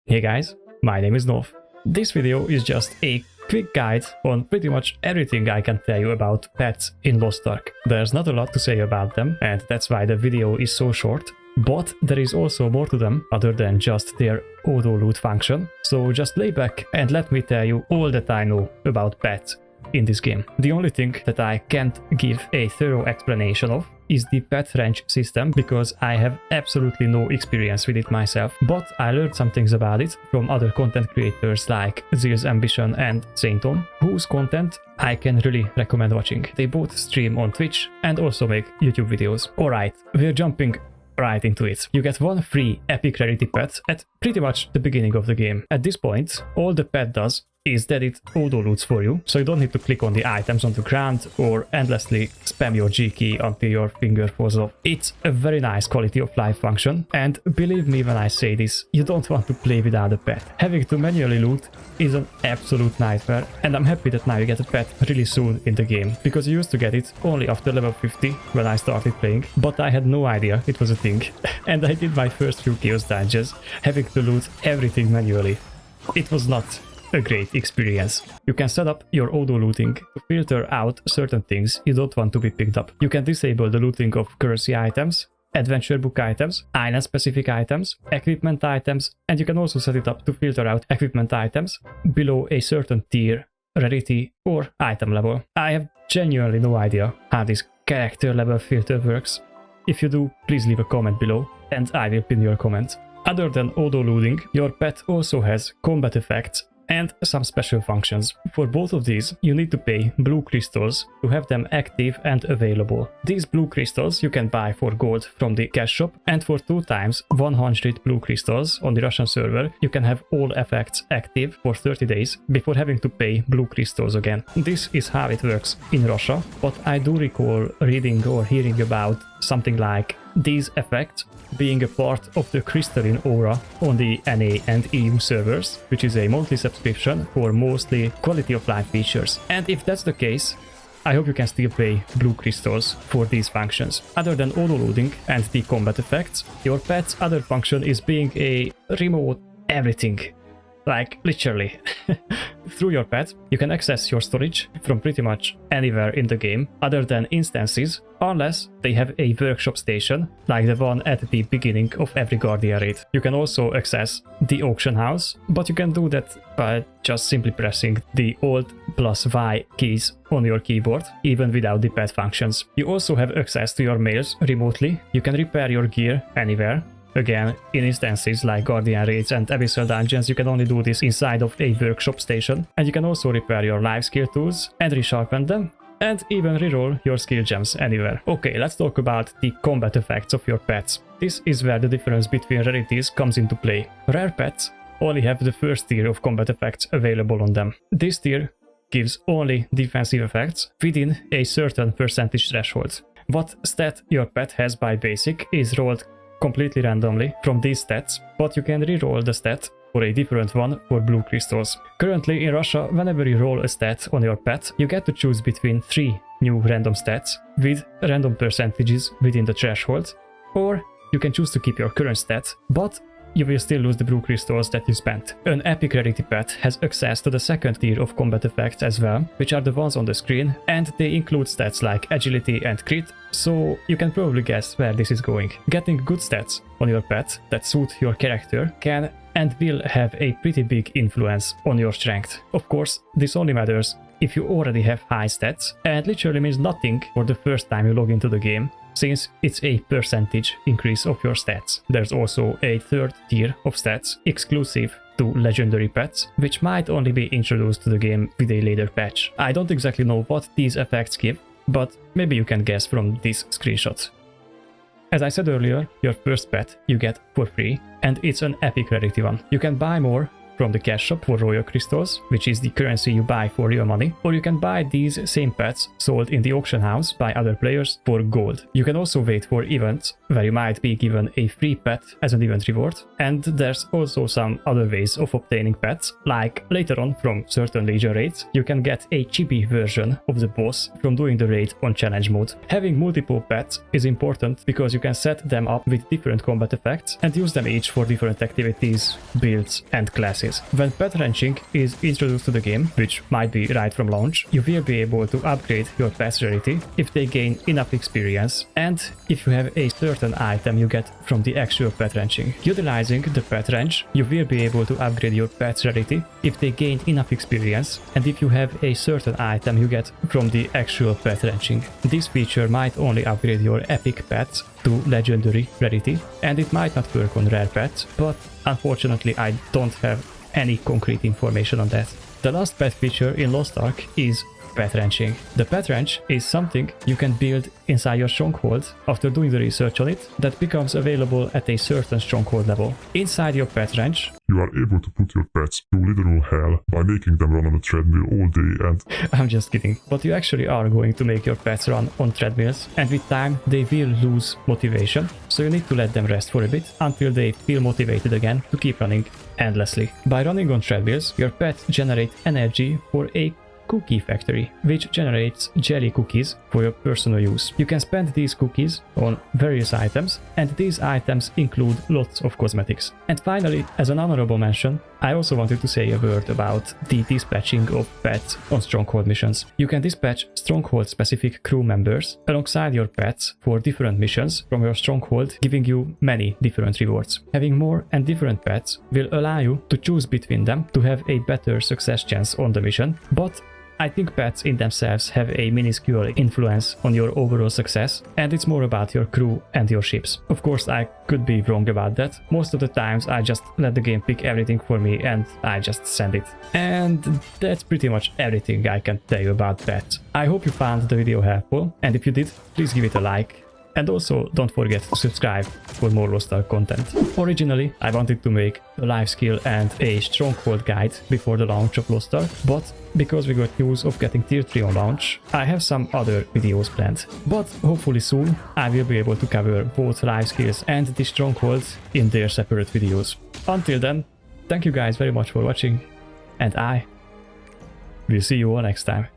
Hey guys, my name is North. This video is just a quick guide on pretty much everything I can tell you about pets in Lost Ark. There's not a lot to say about them, and that's why the video is so short. But there is also more to them other than just their Autoloot function. So just lay back and let me tell you all that I know about pets in this game. The only thing that I can't give a thorough explanation of is the pet ranch system, because I have absolutely no experience with it myself, but I learned some things about it from other content creators like Zill's Ambition and Sainton, whose content I can really recommend watching. They both stream on Twitch and also make YouTube videos. Alright, we're jumping right into it. You get one free Epic Rarity pet at pretty much the beginning of the game. At this point, all the pet does is that it auto-loots for you, so you don't need to click on the items on the ground or endlessly spam your G key until your finger falls off. It's a very nice quality of life function, and believe me when I say this, you don't want to play without a pet. Having to manually loot is an absolute nightmare, and I'm happy that now you get a pet really soon in the game, because you used to get it only after level 50 when I started playing, but I had no idea it was a thing. And I did my first few Chaos dungeons, having to loot everything manually. It was not a great experience. You can set up your auto looting to filter out certain things you don't want to be picked up. You can disable the looting of currency items, adventure book items, island specific items, equipment items, and you can also set it up to filter out equipment items below a certain tier, rarity, or item level. I have genuinely no idea how this character level filter works. If you do, please leave a comment below and I will pin your comment. Other than auto looting, your pet also has combat effects and some special functions. For both of these, you need to pay blue crystals to have them active and available. These blue crystals you can buy for gold from the cash shop, and for 2 times 100 blue crystals on the Russian server, you can have all effects active for 30 days before having to pay blue crystals again. This is how it works in Russia, but I do recall reading or hearing about something like these effects being a part of the crystalline aura on the NA and EU servers, which is a monthly subscription for mostly quality of life features. And if that's the case, I hope you can still pay blue crystals for these functions. Other than auto-loading and the combat effects, your pet's other function is being a remote everything. Like, literally. Through your pet, you can access your storage from pretty much anywhere in the game, other than instances, unless they have a workshop station, like the one at the beginning of every Guardian raid. You can also access the auction house, but you can do that by just simply pressing the Alt+Y keys on your keyboard, even without the pet functions. You also have access to your mails remotely. You can repair your gear anywhere. Again, in instances like Guardian Raids and Abyssal Dungeons, you can only do this inside of a workshop station, and you can also repair your life skill tools and resharpen them, and even reroll your skill gems anywhere. Okay, let's talk about the combat effects of your pets. This is where the difference between rarities comes into play. Rare pets only have the first tier of combat effects available on them. This tier gives only defensive effects within a certain percentage threshold. What stat your pet has by basic is rolled completely randomly from these stats, but you can reroll the stat for a different one for blue crystals. Currently in Russia, whenever you roll a stat on your pet, you get to choose between 3 new random stats with random percentages within the threshold, or you can choose to keep your current stat, but you will still lose the blue crystals that you spent. An Epic Rarity pet has access to the second tier of combat effects as well, which are the ones on the screen, and they include stats like agility and crit, so you can probably guess where this is going. Getting good stats on your pet that suit your character can and will have a pretty big influence on your strength. Of course, this only matters if you already have high stats, and literally means nothing for the first time you log into the game, since it's a percentage increase of your stats. There's also a third tier of stats exclusive to legendary pets, which might only be introduced to the game with a later patch. I don't exactly know what these effects give, but maybe you can guess from this screenshot. As I said earlier, your first pet you get for free, and it's an Epic Rarity one. You can buy more from the cash shop for royal crystals, which is the currency you buy for real money, or you can buy these same pets sold in the auction house by other players for gold. You can also wait for events where you might be given a free pet as an event reward, and there's also some other ways of obtaining pets, like later on from certain legion raids, you can get a chibi version of the boss from doing the raid on challenge mode. Having multiple pets is important because you can set them up with different combat effects and use them each for different activities, builds and classes. When pet ranching is introduced to the game, which might be right from launch, you will be able to upgrade your pet's rarity if they gain enough experience and if you have a certain item you get from the actual pet ranching. Utilizing the pet ranch, you will be able to upgrade your pet's rarity if they gain enough experience and if you have a certain item you get from the actual pet ranching. This feature might only upgrade your epic pets to legendary rarity, and it might not work on rare pets, but unfortunately I don't have any concrete information on that. The last pet feature in Lost Ark is pet ranching. The pet ranch is something you can build inside your stronghold after doing the research on it that becomes available at a certain stronghold level. Inside your pet ranch, you are able to put your pets through literal hell by making them run on a treadmill all day and... I'm just kidding. But you actually are going to make your pets run on treadmills, and with time they will lose motivation, so you need to let them rest for a bit until they feel motivated again to keep running endlessly. By running on treadmills, your pets generate energy for a cookie factory, which generates jelly cookies for your personal use. You can spend these cookies on various items, and these items include lots of cosmetics. And finally, as an honorable mention, I also wanted to say a word about the dispatching of pets on Stronghold missions. You can dispatch Stronghold-specific crew members alongside your pets for different missions from your Stronghold, giving you many different rewards. Having more and different pets will allow you to choose between them to have a better success chance on the mission, but I think pets in themselves have a minuscule influence on your overall success, and it's more about your crew and your ships. Of course, I could be wrong about that. Most of the times I just let the game pick everything for me and I just send it. And that's pretty much everything I can tell you about pets. I hope you found the video helpful, and if you did, please give it a like. And also, don't forget to subscribe for more Lost Ark content. Originally, I wanted to make a life skill and a stronghold guide before the launch of Lost Ark, but because we got news of getting tier 3 on launch, I have some other videos planned. But hopefully soon, I will be able to cover both life skills and the strongholds in their separate videos. Until then, thank you guys very much for watching, and I will see you all next time.